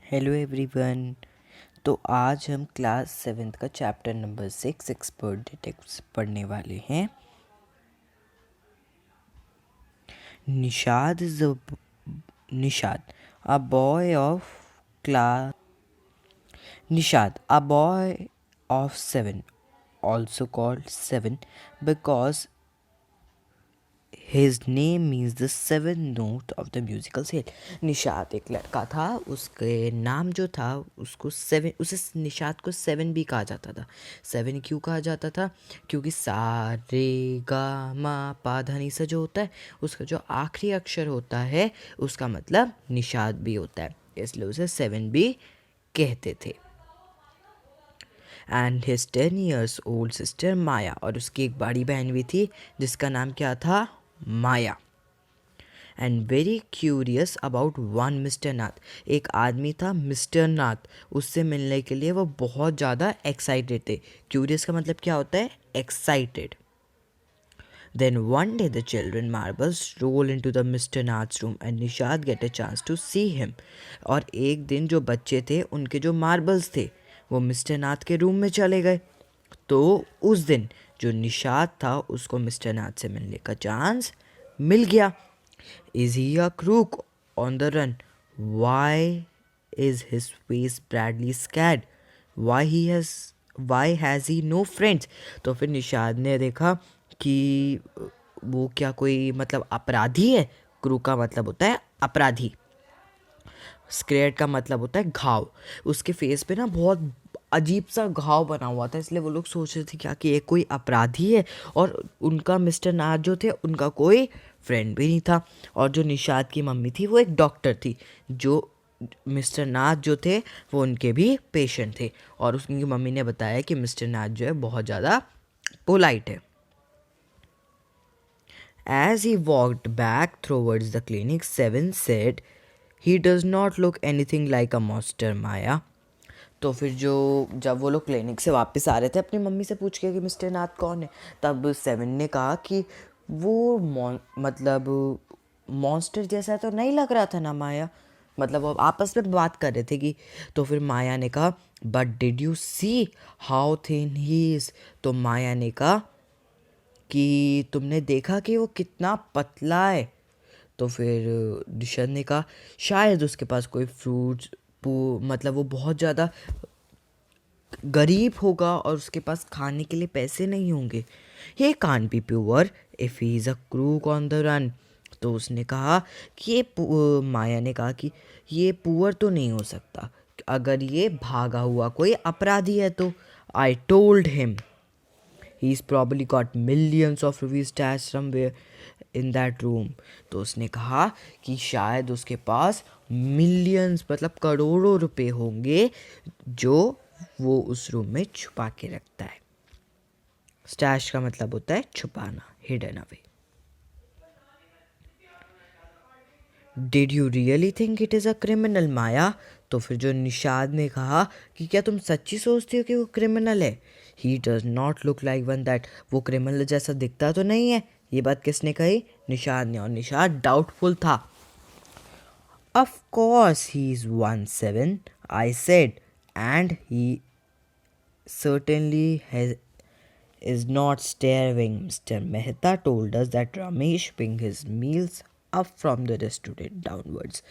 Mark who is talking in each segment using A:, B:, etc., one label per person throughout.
A: Hello everyone. तो आज हम क्लास 7th का चैप्टर नंबर 6 एक्सपर्ट डिटेक्टिव्स पढ़ने वाले हैं। Nishad is a boy of class Nishad, a boy of 7, also called 7 because his name means the seventh note of the musical scale। Nishad एक लड़का था, उसके नाम जो था उसको 7, उसे निशाद को 7 भी कहा जाता था। 7 क्यों कहा जाता था? क्योंकि सा रे गा मा पा धा नी सा जो होता है उसका जो आखिरी अक्षर होता है उसका मतलब निशाद भी होता है, इसलिए उसे 7 भी कहते थे। And his 10 years old sister Maya, और उसकी एक बड़ी बहन भी थी जिसका नाम क्या था? Maya. And very curious about one mister Nath, एक आदमी था मिस्टर नाथ, उससे मिलने के लिए वो बहुत ज़्यादा एक्साइटेड थे। क्यूरियस का मतलब क्या होता है? Excited. Then one day the children marbles roll into the Mr. Nath's room and Nishad get a chance to see him। और एक दिन जो बच्चे थे उनके जो मार्बल्स थे वो मिस्टर नाथ के रूम में चले गए, तो उस दिन जो निशाद था उसको मिस्टर नाथ से मिलने का चांस मिल गया। Is he a crook on the run? Why is his face Bradley scared? Why has he no friends? तो फिर निशाद ने देखा कि वो क्या कोई मतलब अपराधी है। क्रू का मतलब होता है अपराधी, स्क्रेड का मतलब होता है घाव। उसके फेस पे ना बहुत अजीब सा घाव बना हुआ था, इसलिए वो लोग सोच रहे थे क्या कि ये कोई अपराधी है। और उनका मिस्टर नाथ जो थे उनका कोई फ्रेंड भी नहीं था। और जो निशाद की मम्मी थी वो एक डॉक्टर थी, जो मिस्टर नाथ जो थे वो उनके भी पेशेंट थे। और उनकी मम्मी ने बताया कि मिस्टर नाथ जो है बहुत ज़्यादा पोलाइट है। As he walked back towards the clinic, 7 said, "He does not look anything like a monster, Maya." तो फिर जब वो लोग क्लिनिक से वापस आ रहे थे अपनी मम्मी से पूछ के कि मिस्टर नाथ कौन है, तब 7 ने कहा कि वो मतलब मॉन्स्टर जैसा तो नहीं लग रहा था ना माया। मतलब वो आपस में बात कर रहे थे कि, तो फिर माया ने कहा, "but did you see how thin he is?" तो माया ने कहा कि तुमने देखा कि वो कितना पतला है। तो फिर निशाद ने कहा शायद उसके पास कोई फ्रूट्स मतलब वो बहुत ज़्यादा गरीब होगा और उसके पास खाने के लिए पैसे नहीं होंगे। ये can't be pure if he is a crook on the run. तो उसने कहा कि माया ने कहा कि ये पुअर तो नहीं हो सकता अगर ये भागा हुआ कोई अपराधी है। तो I told him he's probably got millions of rupees stashed somewhere in that room। तो उसने कहा कि शायद उसके पास मिलियंस मतलब करोड़ों रुपए होंगे जो वो उस रूम में छुपा के रखता है। स्टैश का मतलब होता है छुपाना, hidden away. Did you really think it is a criminal Maya? तो फिर जो निशाद ने कहा कि क्या तुम सच्ची सोचती हो कि वो क्रिमिनल है? ही does not look like one that, वो क्रिमिनल जैसा दिखता तो नहीं है। ये बात किसने कही? निशाद ने। और निशाद डाउटफुल था। Of course he is 1/7 I said, and he certainly is not starving। Mr. Mehta told us that Ramesh brings his meals up from the restaurant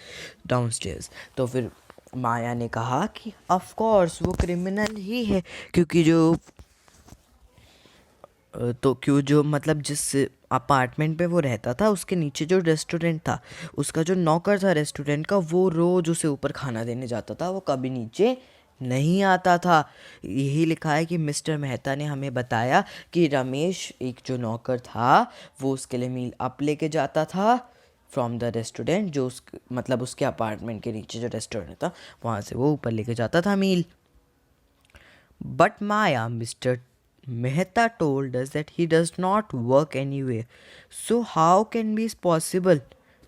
A: downstairs। तो फिर माया ने कहा कि ऑफ कोर्स वो क्रिमिनल ही है, क्योंकि जो मतलब जिस अपार्टमेंट पे वो रहता था उसके नीचे जो रेस्टोरेंट था, उसका जो नौकर था रेस्टोरेंट का, वो रोज़ उसे ऊपर खाना देने जाता था, वो कभी नीचे नहीं आता था। यही लिखा है कि मिस्टर मेहता ने हमें बताया कि रमेश एक जो नौकर था वो उसके लिए मील अप लेके जाता था फ्रॉम द रेस्टोरेंट, जो मतलब उसके अपार्टमेंट के नीचे जो रेस्टोरेंट था वहाँ से वो ऊपर लेके जाता था मील। But Maya, Mr. Mehta told us that he does not work anywhere. So how can be possible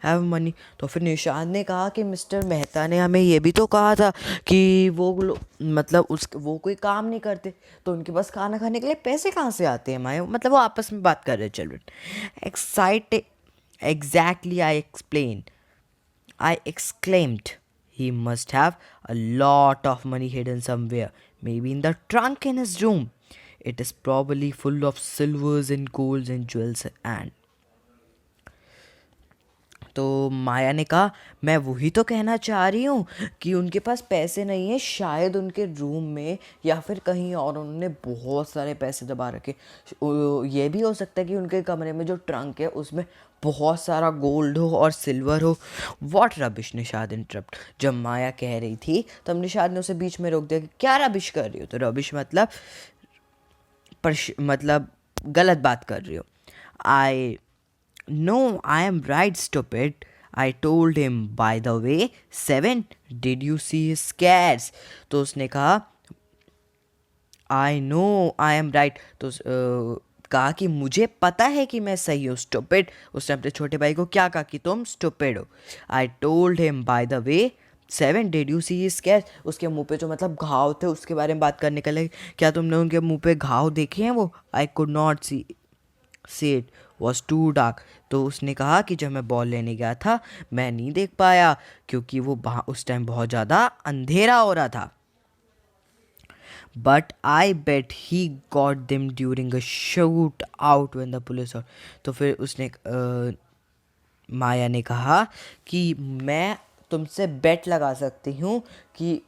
A: have money? तो फिर निशान ने कहा कि मिस्टर मेहता ने हमें ये भी तो कहा था कि मतलब वो कोई काम नहीं करते, तो उनके पास खाना खाने के लिए पैसे कहाँ से आते हैं माया? मतलब वो आपस में बात कर रहे children. Excited exactly I explain, I exclaimed, He must have a lot of money hidden somewhere, maybe in the trunk in his room. It is probably full of silvers and golds and jewels and तो माया ने कहा मैं वही तो कहना चाह रही हूँ कि उनके पास पैसे नहीं है, शायद उनके रूम में या फिर कहीं और उन्होंने बहुत सारे पैसे दबा रखे। ये भी हो सकता है कि उनके कमरे में जो ट्रंक है उसमें बहुत सारा गोल्ड हो और सिल्वर हो। What rubbish, Nishad interrupt. जब माया कह रही थी तब निशाद ने उसे बीच में रोक दिया कि क्या रबिश कर रही हो। तो रबिश मतलब गलत बात कर रही हो। आई No, I am right, stupid. I told him, by the way, 7, did you see his scars? तो उसने कहा I know I am right. तो कहा कि मुझे पता है कि मैं सही हूँ, stupid. उसने अपने छोटे भाई को क्या कहा कि तुम stupid हो। I told him, by the way, 7, did you see his scars? उसके मुंह पे जो मतलब घाव थे उसके बारे में बात करने के लिए, क्या तुमने उनके मुंह पे घाव देखे हैं वो? I could not see it was too dark. तो उसने कहा कि जब मैं बॉल लेने गया था मैं नहीं देख पाया क्योंकि वो उस टाइम बहुत ज़्यादा अंधेरा हो रहा था। But I bet he got them during a shootout when the police were. तो फिर उसने माया ने कहा कि मैं तुमसे बेट लगा सकती हूँ कि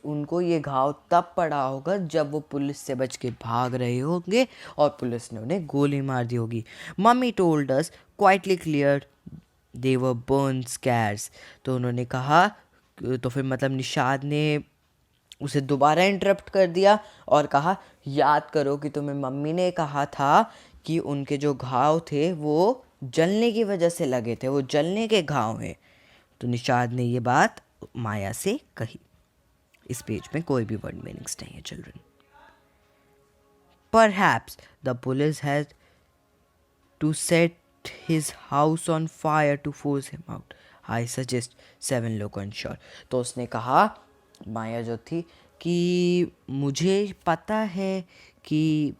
A: उनको ये घाव तब पड़ा होगा जब वो पुलिस से बच के भाग रहे होंगे और पुलिस ने उन्हें गोली मार दी होगी। Mummy told us quietly clear they were burn scars. तो उन्होंने कहा, तो फिर मतलब निशाद ने उसे दोबारा इंटरप्ट कर दिया और कहा याद करो कि तुम्हें मम्मी ने कहा था कि उनके जो घाव थे वो जलने की वजह से लगे थे, वो जलने के घाव हैं। तो निशाद ने ये बात माया से कही। इस पेज में कोई भी वर्ड मीनिंग्स नहीं है children. Perhaps the police had to set his house on fire to force him out. I suggest 7 look unsure. तो उसने कहा, माया जो थी, कि मुझे पता है कि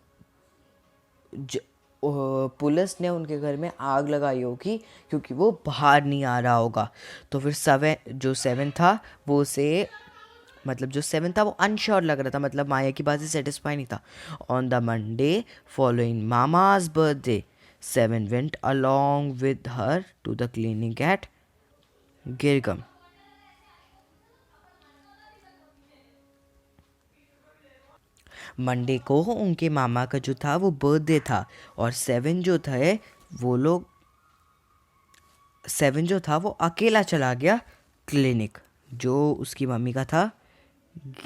A: पुलिस ने उनके घर में आग लगाई होगी क्योंकि वो बाहर नहीं आ रहा होगा। तो फिर 7 था वो उसे मतलब जो 7 था वो अनश्योर लग रहा था, मतलब माया की बात से सेटिस्फाई नहीं था। On the Monday following mama's birthday 7 went along with her to the clinic at Girgaum. Monday को उनके मामा का जो था वो बर्थडे था और 7 जो था वो अकेला चला गया क्लिनिक जो उसकी मम्मी का था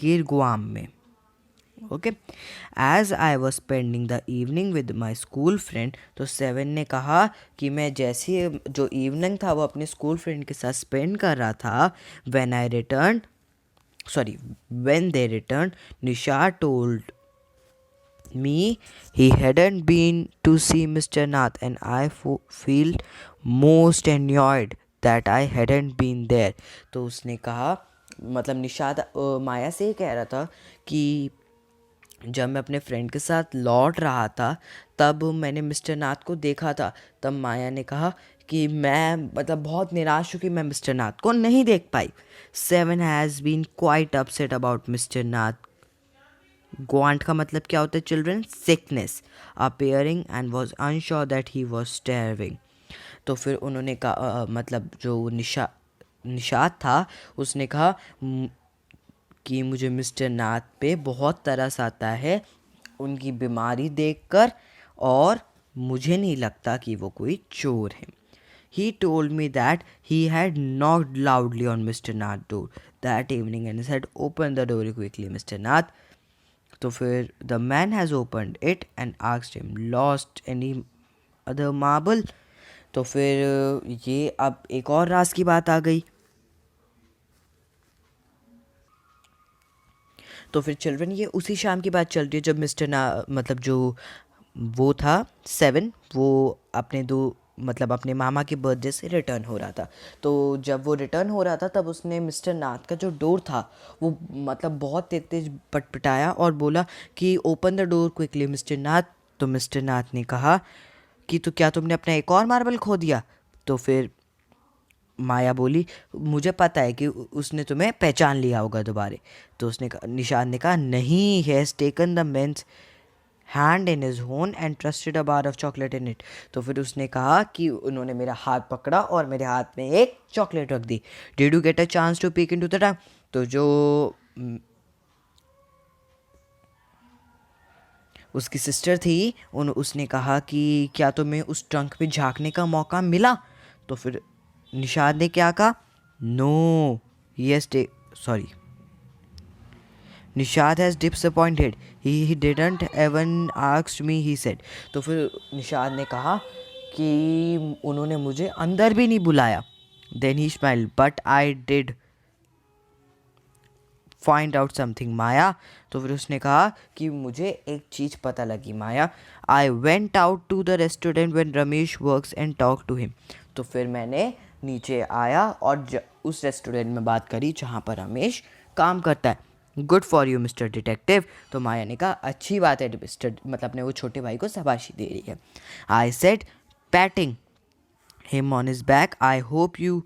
A: गिरगुआम में। Okay, as I was spending the evening with my school friend. तो 7 ने कहा कि मैं जैसे जो इवनिंग था वो अपने स्कूल फ्रेंड के साथ स्पेंड कर रहा था, when they returned, Nisha told me he hadn't been to see Mr. Nath and I feel most annoyed that I hadn't been there. तो उसने कहा, मतलब निशाद माया से ही कह रहा था कि जब मैं अपने फ्रेंड के साथ लौट रहा था तब मैंने मिस्टर नाथ को देखा था। तब माया ने कहा कि मैं मतलब बहुत निराश हूँ कि मैं मिस्टर नाथ को नहीं देख पाई। 7 has been quite upset about mister Nath. ग्वांट का मतलब क्या होता है children? Sickness appearing and was unsure that he was starving. तो फिर उन्होंने कहा मतलब जो निशाद था उसने कहा कि मुझे मिस्टर नाथ पे बहुत तरस आता है उनकी बीमारी देखकर और मुझे नहीं लगता कि वो कोई चोर है। He told me that he had knocked loudly on Mr. Nath's door that evening and said, "Open the door quickly, Mr. Nath." तो फिर the man has opened it and asked him, "Lost any other marble?" तो फिर ये अब एक और राज की बात आ गई। तो फिर चिल्ड्रन ये उसी शाम की बात चल रही है जब मतलब जो वो था 7 वो अपने मामा के बर्थडे से रिटर्न हो रहा था। तो जब वो रिटर्न हो रहा था तब उसने मिस्टर नाथ का जो डोर था वो मतलब बहुत तेज तेज पटपटाया और बोला कि open the door quickly mister Nath. तो मिस्टर नाथ ने कहा कि तो क्या तुमने अपना एक और मार्बल खो दिया? तो फिर माया बोली मुझे पता है कि उसने तुम्हें पहचान लिया होगा दोबारा। तो निषाद ने कहा नहीं, he has taken the man's hand in his own and trusted a bar of chocolate in it। तो फिर उसने कहा कि उन्होंने मेरा हाथ पकड़ा और मेरे हाथ में एक चॉकलेट रख दी। Did you get a chance to peek into the trunk? तो जो उसकी सिस्टर थी उसने कहा कि क्या तुम्हें उस ट्रंक में झांकने का मौका मिला? तो फिर निषाद ने क्या कहा? No yes sorry Nishad has disappointed he didn't even asked me he said. तो फिर निषाद ने कहा कि उन्होंने मुझे अंदर भी नहीं बुलाया। Then he smiled but I did find out something Maya. तो फिर उसने कहा कि मुझे एक चीज़ पता लगी Maya. I went out to the restaurant when Ramesh works and talk to him. तो फिर मैंने नीचे आया और उस रेस्टोरेंट में बात करी जहाँ पर रमेश काम करता है। Good for you mister detective. तो माया ने कहा अच्छी बात है मिस्टर, मतलब अपने वो छोटे भाई को शाबाशी दे रही है। I said patting him on his back I hope you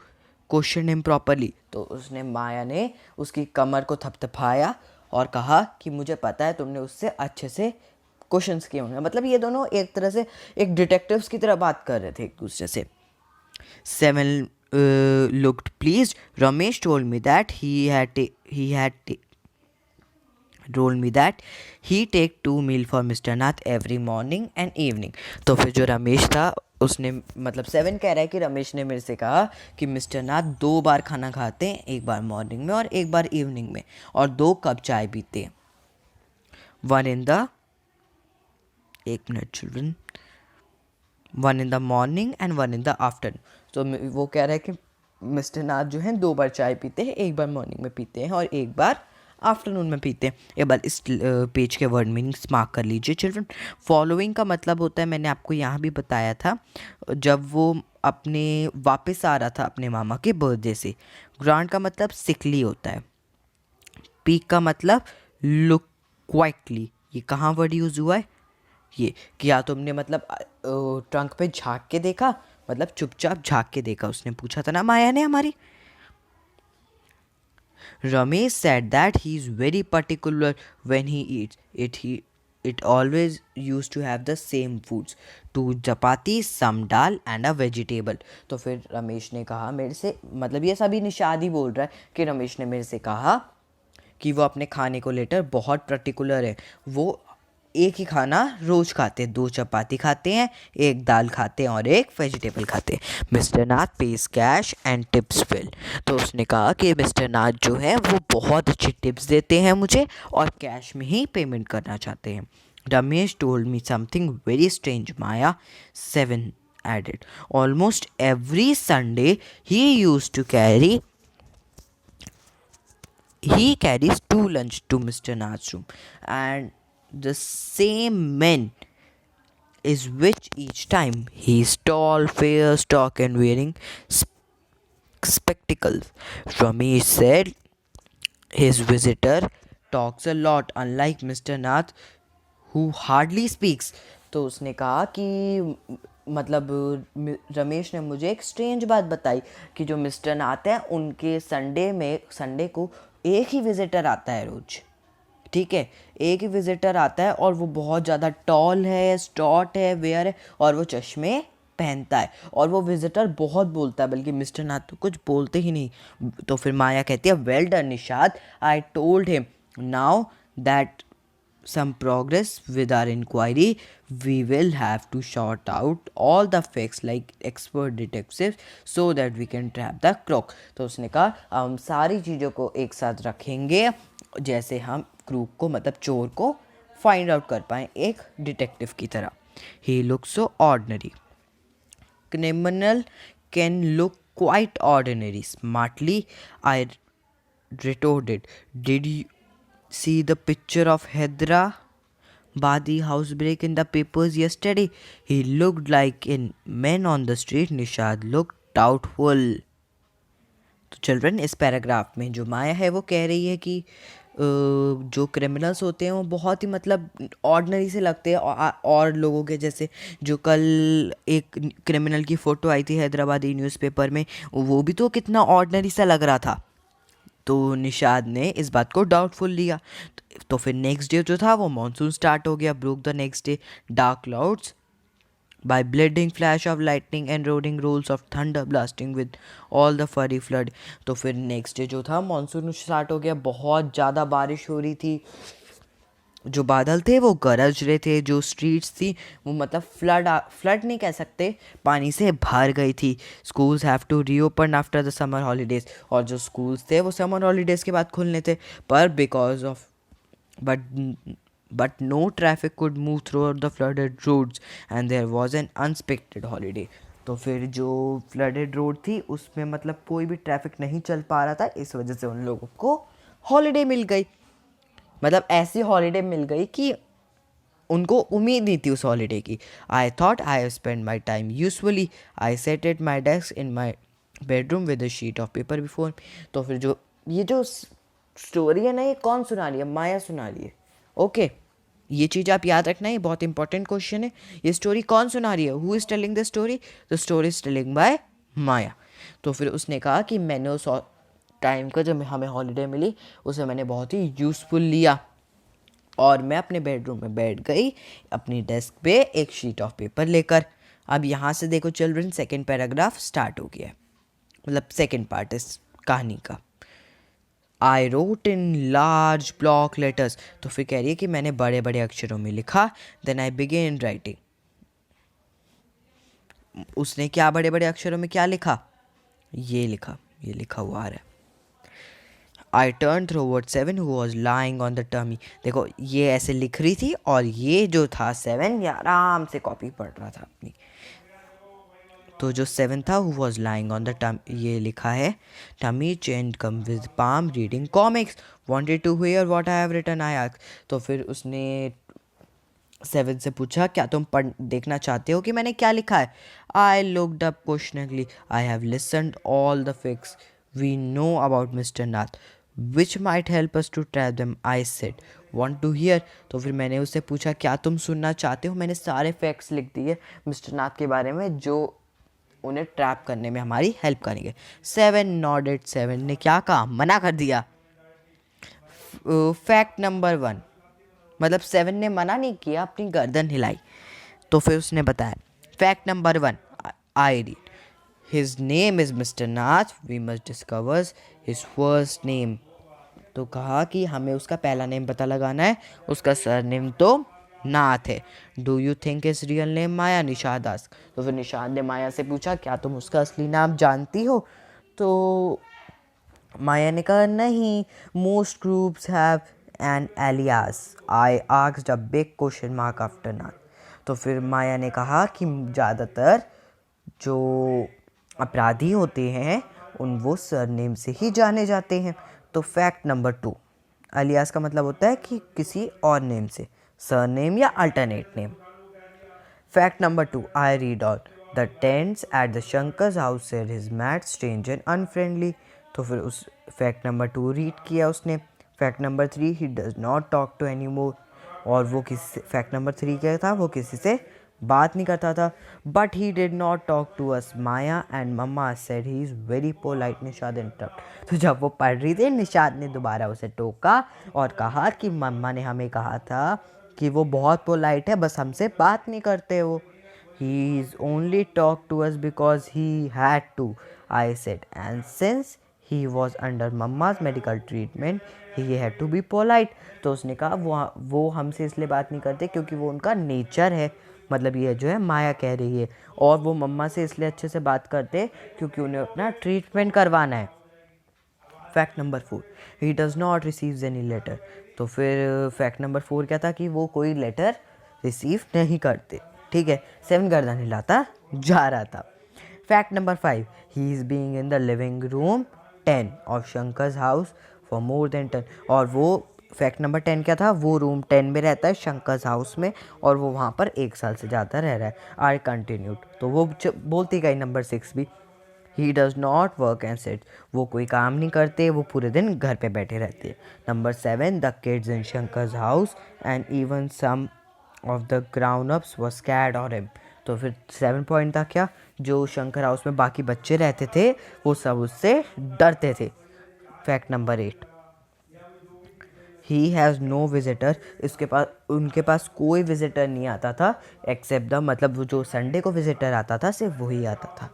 A: question him properly. तो उसने माया ने उसकी कमर को थपथपाया और कहा कि मुझे पता है तुमने उससे अच्छे से क्वेश्चंस किए होंगे। मतलब ये दोनों एक तरह से एक डिटेक्टिव्स की तरह बात कर रहे थे एक दूसरे से। Seven looked pleased. Ramesh told me that he take 2 meal for Mr. Nath every morning and evening। तो फिर जो रमेश था उसने मतलब 7 कह रहा है कि रमेश ने मेरे से कहा कि मिस्टर नाथ 2 बार खाना खाते हैं, एक बार मॉर्निंग में और एक बार इवनिंग में, और 2 कप चाय पीते हैं। 1 in the एक minute children 1 in the morning and 1 in the afternoon। तो वो कह रहा है कि मिस्टर नाथ जो है 2 बार चाय पीते हैं, एक बार मॉर्निंग में पीते हैं और एक बार आफ्टरनून में पीते हैं। एक बार इस पेज के वर्ड मीनिंग्स मार्क कर लीजिए चिल्ड्रन। फॉलोइंग का मतलब होता है, मैंने आपको यहाँ भी बताया था, जब वो अपने वापस आ रहा था अपने मामा के बर्थडे से। ग्रांट का मतलब सिकली होता है। पीक का मतलब लुक क्वाइटली। ये कहाँ वर्ड यूज़ हुआ है? ये क्या तुमने मतलब ट्रंक पे झांक के देखा, मतलब चुपचाप झांक के देखा। उसने पूछा था ना माया ने हमारी। Ramesh said that he is very particular when he eats. It always used to have the same foods, 2 chapati, some dal and a vegetable। तो फिर रमेश ने कहा मेरे से, मतलब ये सभी निषाद ही बोल रहा है कि रमेश ने मेरे से कहा कि वो अपने खाने को लेकर बहुत पर्टिकुलर है। वो एक ही खाना रोज़ खाते हैं, 2 चपाती खाते हैं, एक दाल खाते हैं और एक वेजिटेबल खाते हैं। Mister Nath page cache and tips well. तो उसने कहा कि मिस्टर नाथ जो है वो बहुत अच्छी टिप्स देते हैं मुझे और कैश में ही पेमेंट करना चाहते हैं। Ramesh told me something very strange Maya, 7 added। Almost every Sunday he carries 2 lunch to Mr. Nath's room, and the same men is which each time. He is tall, fair, stock and wearing spectacles. Ramesh said his visitor talks a lot, unlike Mr. Nath who hardly speaks। तो उसने कहा कि मतलब रमेश ने मुझे एक strange बात बताई कि जो मिस्टर नाथ हैं उनके संडे को एक ही विजिटर आता है रोज़। ठीक है, एक ही विजिटर आता है और वो बहुत ज़्यादा टॉल है, स्टॉट है, वेयर है और वो चश्मे पहनता है और वो विजिटर बहुत बोलता है, बल्कि मिस्टर नाथ तो कुछ बोलते ही नहीं। तो फिर माया कहती है well done Nishad, I told him now that some progress with our inquiry, we will have to sort out all the facts like expert detectives so that we can trap the crook। तो उसने कहा हम सारी चीज़ों को एक साथ रखेंगे जैसे हम क्रूक को, मतलब चोर को फाइंड आउट कर पाएँ एक डिटेक्टिव की तरह। He looks so ordinary। Criminal can look quite ordinary। Smartly I retorted, did you see the picture of Hyderabadi housebreak in the papers yesterday? He looked like a man on the street। Nishad looked doubtful। तो children इस paragraph में जो माया है वो कह रही है कि जो क्रिमिनल्स होते हैं वो बहुत ही मतलब ऑर्डिनरी से लगते हैं और लोगों के जैसे। जो कल एक क्रिमिनल की फ़ोटो आई थी हैदराबादी न्यूज़पेपर में, वो भी तो कितना ऑर्डिनरी सा लग रहा था। तो निशाद ने इस बात को डाउटफुल लिया। तो फिर नेक्स्ट डे जो था वो मानसून स्टार्ट हो गया। Broke the next day dark clouds by blinding flash of lightning and roaring rolls of thunder blasting with all the furry flood। तो फिर नेक्स्ट डे जो था मानसून स्टार्ट हो गया। बहुत ज़्यादा बारिश हो रही थी। जो बादल थे वो गरज रहे थे। जो स्ट्रीट्स थी वो मतलब फ्लड नहीं कह सकते, पानी से भर गई थी। Schools have to reopen after the summer holidays. और जो स्कूल्स थे वो समर हॉलीडेज़ के बाद खुलने थे, पर because of but no traffic could move throughout the flooded roads and there was an unexpected holiday। तो फिर जो फ्लडेड रोड थी उसमें मतलब कोई भी ट्रैफिक नहीं चल पा रहा था, इस वजह से उन लोगों को हॉलीडे मिल गई। मतलब ऐसी हॉलीडे मिल गई कि उनको उम्मीद नहीं थी उस हॉलीडे की। I thought I spend my time usefully, I sat at my desk in my bedroom with a sheet of paper before. तो फिर जो ये जो स्टोरी है ना, ये कौन सुना रही है? माया सुना रही है। ओके, ये चीज़ आप याद रखना, ये बहुत इंपॉर्टेंट क्वेश्चन है। ये स्टोरी कौन सुना रही है? Who is telling the story? The story is telling by Maya. तो फिर उसने कहा कि मैंने उस टाइम का जब हमें हॉलीडे मिली उसे मैंने बहुत ही यूज़फुल लिया और मैं अपने बेडरूम में बैठ गई अपनी डेस्क पे एक शीट ऑफ पेपर लेकर। अब यहाँ से देखो चिल्ड्रन, सेकेंड पैराग्राफ स्टार्ट हो गया है, मतलब सेकेंड पार्ट इस कहानी का। I wrote in large block letters. तो फिर कह रही है कि मैंने बड़े बड़े अक्षरों में लिखा। Then I began writing. उसने क्या बड़े बड़े अक्षरों में क्या लिखा? ये लिखा हुआ आ रहा है। I turn through word 7 who was lying on the tummy। देखो ये ऐसे लिख रही थी और ये जो था 7 ये आराम से कॉपी पढ़ रहा था अपनी। तो जो 7 था who was lying on the tummy, ये लिखा है tummy chained come with palm reading comics wanted to hear what I have written I asked। तो फिर उसने 7 से पूछा क्या तुम देखना चाहते हो कि मैंने क्या लिखा है? I looked up questioningly। I have listened all the facts we know about Mr. Nath which might help us to trap them। I said want to hear। तो फिर मैंने उससे पूछा क्या तुम सुनना चाहते हो? मैंने सारे फैक्ट्स लिख दिए मिस्टर नाथ के बारे में जो उन्हें ट्रैप करने में हमारी हेल्प करेंगे। 7 नॉडेड। 7 ने क्या कहा? मना कर दिया। फैक्ट नंबर 1, मतलब 7 ने मना नहीं किया, अपनी गर्दन हिलाई। तो फिर उसने बताया fact number 1, I read his name is mister Nath we must discover his first name. तो कहा कि हमें उसका पहला नेम पता लगाना है, उसका सरनेम तो नाथ है। Do you think is real name Maya? Nishad ask. तो फिर निशाद ने माया से पूछा क्या तुम उसका असली नाम जानती हो? तो माया ने कहा नहीं, most groups have an alias. I asked a big question mark after Nath. तो फिर माया ने कहा कि ज़्यादातर जो अपराधी होते हैं उन वो सरनेम से ही जाने जाते हैं। तो फैक्ट नंबर 2, अलियास का मतलब होता है कि किसी और नेम से, सरनेम या alternate name. Fact number 2, I read on the tents at the Shankar's house said his mat strange and unfriendly. तो फिर उस फैक्ट नंबर 2 रीड किया उसने। Fact number 3, he does not talk to any more. और वो किसी, fact number 3 क्या था? वो किसी से बात नहीं करता था। But he did not talk to us Maya and mamma said he is very polite. Nishad interrupt. तो जब वो पढ़ रही थी निशाद ने दोबारा उसे टोका और कहा कि मम्मा ने हमें कहा था कि वो बहुत पोलाइट है, बस हमसे बात नहीं करते वो। He is only talk to us because he had to, I said, and since he was under mamma's medical treatment he had to be polite. तो उसने कहा वो हमसे इसलिए बात नहीं करते क्योंकि वो उनका नेचर है। मतलब ये जो है माया कह रही है। और वो मम्मा से इसलिए अच्छे से बात करते क्योंकि उन्हें अपना ट्रीटमेंट करवाना है। Fact number 4, he does not receives any letter. तो फिर फैक्ट नंबर 4 क्या था? कि वो कोई लेटर रिसीव नहीं करते। ठीक है, 7 गर्दन हिलाता जा रहा था। Fact number 5, he is being in the living room 10 of Shankar's house for more than 10। और वो फैक्ट नंबर 10 क्या था? वो रूम 10 में रहता है शंकर्स हाउस में और वो वहाँ पर 1 साल से ज़्यादा रह रहा है। I continued. तो वो बोलती गई नंबर 6 भी, ही does not work and sit, वो कोई काम नहीं करते, वो पूरे दिन घर पे बैठे रहते हैं। Number 7, the kids in Shankar's house and even some of the grown ups were scared of him. तो फिर 7 पॉइंट था क्या, जो शंकर हाउस में बाकी बच्चे रहते थे वो सब उससे डरते थे। Fact number 8, he has no visitor, इसके पास उनके पास कोई विजिटर नहीं आता था एक्सेप्ट द, मतलब वो जो संडे को विजिटर आता था सिर्फ वही आता था।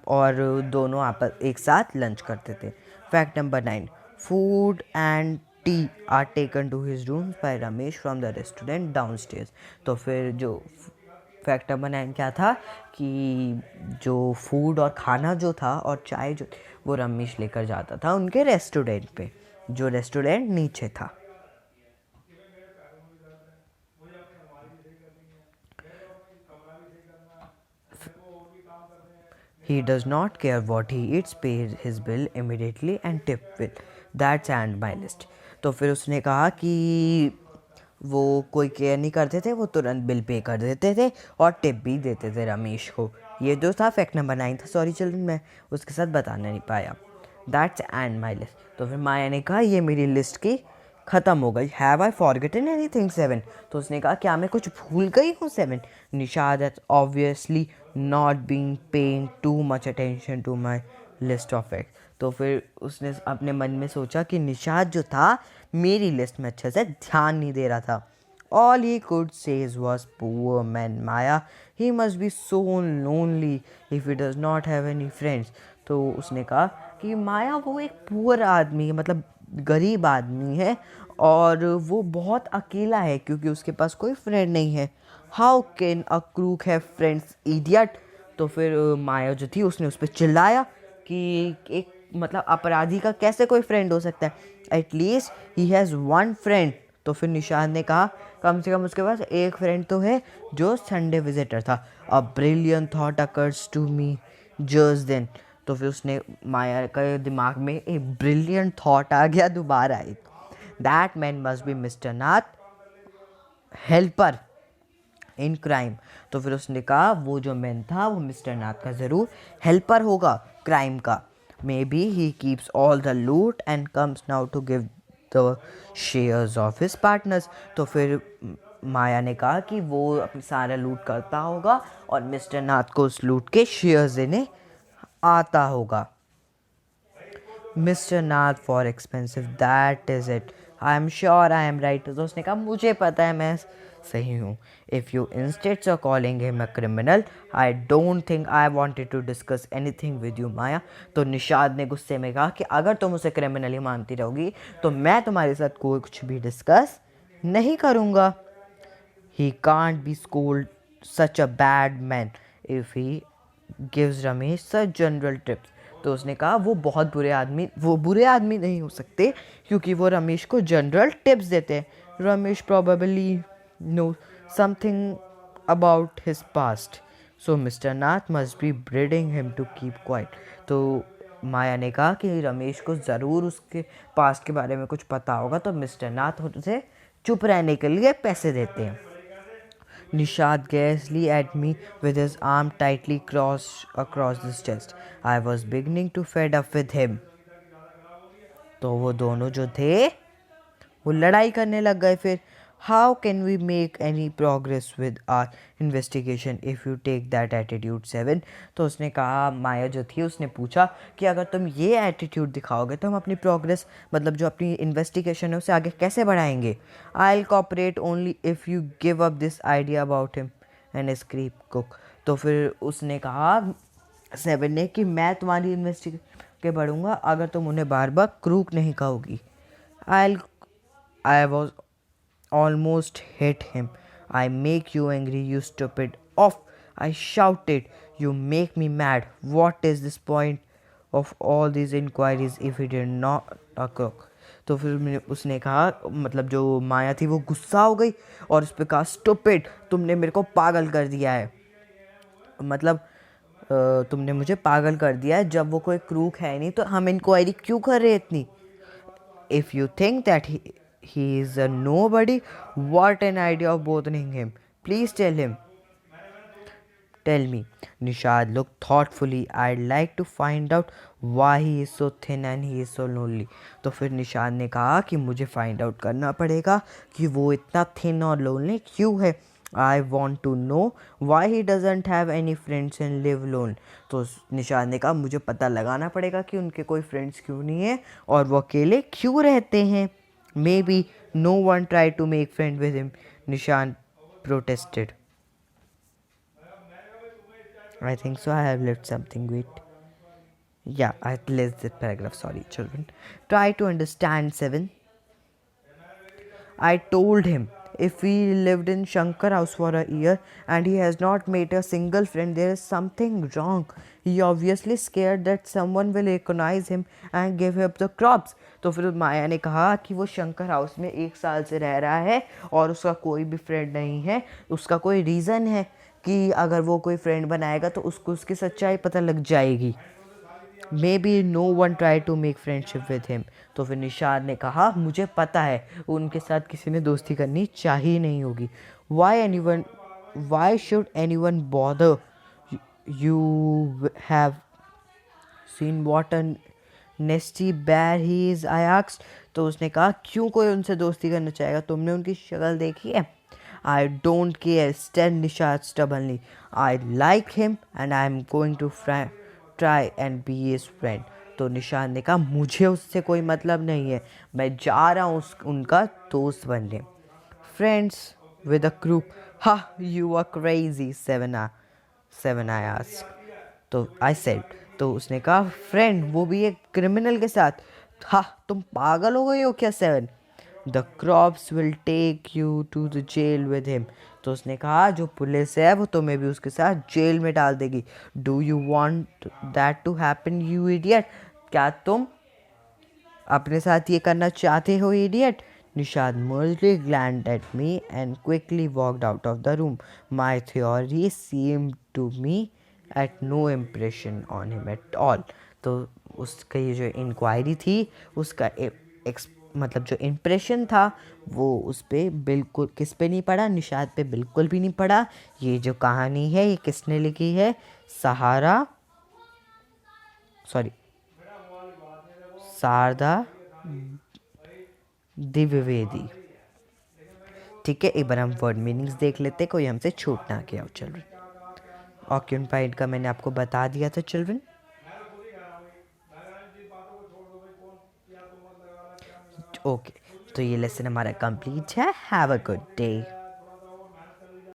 A: और दोनों आपस एक साथ लंच करते थे। Fact number 9, food and tea are taken to his room by Ramesh from the restaurant downstairs. तो फिर जो फैक्ट नंबर 9 क्या था कि जो फूड और खाना जो था और चाय जो वो रमेश लेकर जाता था उनके रेस्टोरेंट पे, जो रेस्टोरेंट नीचे था। He does not care what he eats, pays his bill immediately and tip will. That's and my list. तो फिर उसने कहा कि वो कोई केयर नहीं करते थे, वो तुरंत बिल पे कर देते थे और टिप भी देते थे रमेश को। ये जो था फैक्ट नंबर 9 था, सॉरी चिल्ड्रन, मैं उसके साथ बताना नहीं पाया। That's and my list. तो फिर माया ने कहा ये मेरी लिस्ट की ख़त्म हो गई। Have I forgotten anything 7? तो उसने कहा क्या मैं कुछ भूल गई हूँ 7? Nishad has obviously not being paying too much attention to my list of fact. तो फिर उसने अपने मन में सोचा कि निशाद जो था मेरी लिस्ट में अच्छे से ध्यान नहीं दे रहा था। All he could say was, poor man Maya, he must be so lonely if he does not have any friends. तो उसने कहा कि माया वो एक पुअर आदमी है, मतलब गरीब आदमी है और वो बहुत अकेला है क्योंकि उसके पास कोई फ्रेंड नहीं है। How can a crook have friends idiot. तो फिर माया जो थी उसने उस पर चिल्लाया कि एक मतलब अपराधी का कैसे कोई फ्रेंड हो सकता है, at least he has one friend. तो फिर निशाद ने कहा कम से कम उसके पास एक फ्रेंड तो है जो संडे विजिटर था। A brilliant thought occurs to me just then. तो फिर उसने माया के दिमाग में एक ब्रिलियंट थॉट आ गया दोबारा एक, that man must be mister Nath, helper in crime. तो फिर उसने कहा वो जो मैन था वो मिस्टर नाथ का ज़रूर हेल्पर होगा क्राइम का। Maybe he keeps all the loot and comes now to give the shares of his partners. तो फिर माया ने कहा कि वो अपनी सारा लूट करता होगा और मिस्टर नाथ को उस लूट के शेयर्स देने आता होगा। Mister Nath for expensive, that is it, I am sure I am right. तो उसने कहा मुझे पता है मैं सही हूँ। If you instead of calling him a criminal I don't think I wanted to discuss anything with you Maya. तो निशाद ने गुस्से में कहा कि अगर तुम उसे क्रिमिनल ही मानती रहोगी तो मैं तुम्हारे साथ कोई कुछ भी डिस्कस नहीं करूँगा। He can't be schooled such a bad man if he gives Ramesh such general tips. तो उसने कहा वो बुरे आदमी नहीं हो सकते क्योंकि वो रमेश को जनरल टिप्स देते हैं। Ramesh probably know something about his past, so mister Nath must be breeding him to keep quiet. तो माया ने कहा कि रमेश को ज़रूर उसके पास्ट के बारे में कुछ पता होगा, तो मिस्टर नाथ उसे चुप रहने के लिए पैसे देते हैं। Nishad gazed at me with his arm tightly crossed across his chest. I was beginning to fed up with him. तो वो दोनों जो थे वो लड़ाई करने लग गए। फिर how can we make any progress with our investigation if you take that attitude 7? तो उसने कहा, माया जो थी उसने पूछा कि अगर तुम ये एटीट्यूड दिखाओगे तो हम अपनी प्रोग्रेस मतलब जो अपनी इन्वेस्टिगेशन है उसे आगे कैसे बढ़ाएंगे। I will cooperate only if you give up this idea about him and स्क्रीप कुक। तो फिर उसने कहा 7 ने कि मैं तुम्हारी इन्वेस्टिगेशन के बढ़ूँगा अगर तुम उन्हें बार बार क्रूक नहीं कहोगी। I was almost hit him. I make you angry, you stupid off. I shouted, you make me mad. What is this point of all these inquiries if he did not a cook? तो फिर उसने कहा, मतलब जो माया थी वो गुस्सा हो गई और उस पर कहा स्टूपिड, तुमने मेरे को पागल कर दिया है, मतलब तुमने मुझे पागल कर दिया है, जब वो कोई क्रूक है नहीं तो हम इंक्वायरी क्यों कर रहे इतनी। If you think that he is a nobody, what an idea of bothering him. Please tell him. Tell me. Nishad looked thoughtfully. I'd like to find out why he is so thin and he is so lonely. तो फिर निशाद ने कहा कि मुझे find out करना पड़ेगा कि वो इतना थिन और लोनली क्यों है. I want to know why he doesn't have any friends and live lone. तो निशाद ने कहा मुझे पता लगाना पड़ेगा कि उनके कोई फ्रेंड्स क्यों नहीं है और वो अकेले क्यों रहते हैं. Maybe no one try to make friend with him. Nishad protested. I think so. I have left something. Wait. Yeah, I left this paragraph. Sorry, children. Try to understand, Seven. I told him if we lived in Shankar house for a year and he has not made a single friend, there is something wrong. He obviously scared that someone will recognize him and give him the crops. तो फिर माया ने कहा कि वो Shankar house में 1 साल से रह रहा है और उसका कोई भी फ्रेंड नहीं है. उसका कोई रीज़न है कि अगर वो कोई फ्रेंड बनाएगा तो उसको उसकी सच्चाई पता लग जाएगी. Maybe no one try to make friendship with him. तो फिर निशाद ने कहा मुझे पता है उनके साथ किसी ने दोस्ती करनी चाहिए नहीं होगी. Why should anyone bother. You have seen what a nasty bear he is, I asked. तो उसने कहा क्यों कोई उनसे दोस्ती करना चाहेगा, तुमने उनकी शक्ल देखी है. I don't care, said Nishad stubbornly. I like him and I am going to try and be his friend. तो निशाद ने कहा मुझे उससे कोई मतलब नहीं है, मैं जा रहा हूँ उनका दोस्त बनने. Friends with a group. Ha, you are crazy, Seven I asked. तो I said. तो उसने कहा फ्रेंड वो भी एक क्रिमिनल के साथ. हा, तुम पागल हो गए हो क्या seven. The cops will take you to the jail with him. तो उसने कहा जो पुलिस है वो तुम्हें भी उसके साथ जेल में डाल देगी. Do you want that to happen you idiot. क्या तुम अपने साथ ये करना चाहते हो idiot. Nishad merely glanced at me and quickly walked out of the room. My theory seemed to me at no impression on him at all. तो उसका ये जो इंक्वायरी थी उसका मतलब जो इम्प्रेशन था वो उस पर बिल्कुल किस पे नहीं पड़ा, निशाद पे बिल्कुल भी नहीं पड़ा. ये जो कहानी है ये किसने लिखी है, शारदा द्विवेदी. ठीक है, एक बार हम वर्ड मीनिंग्स देख लेते, कोई हमसे छूट ना गया हो चिल्ड्रन. ऑक्यूपाइड का मैंने आपको बता दिया था चिल्ड्रन. ओके, तो ये लेसन हमारा कंप्लीट है. Have a good day.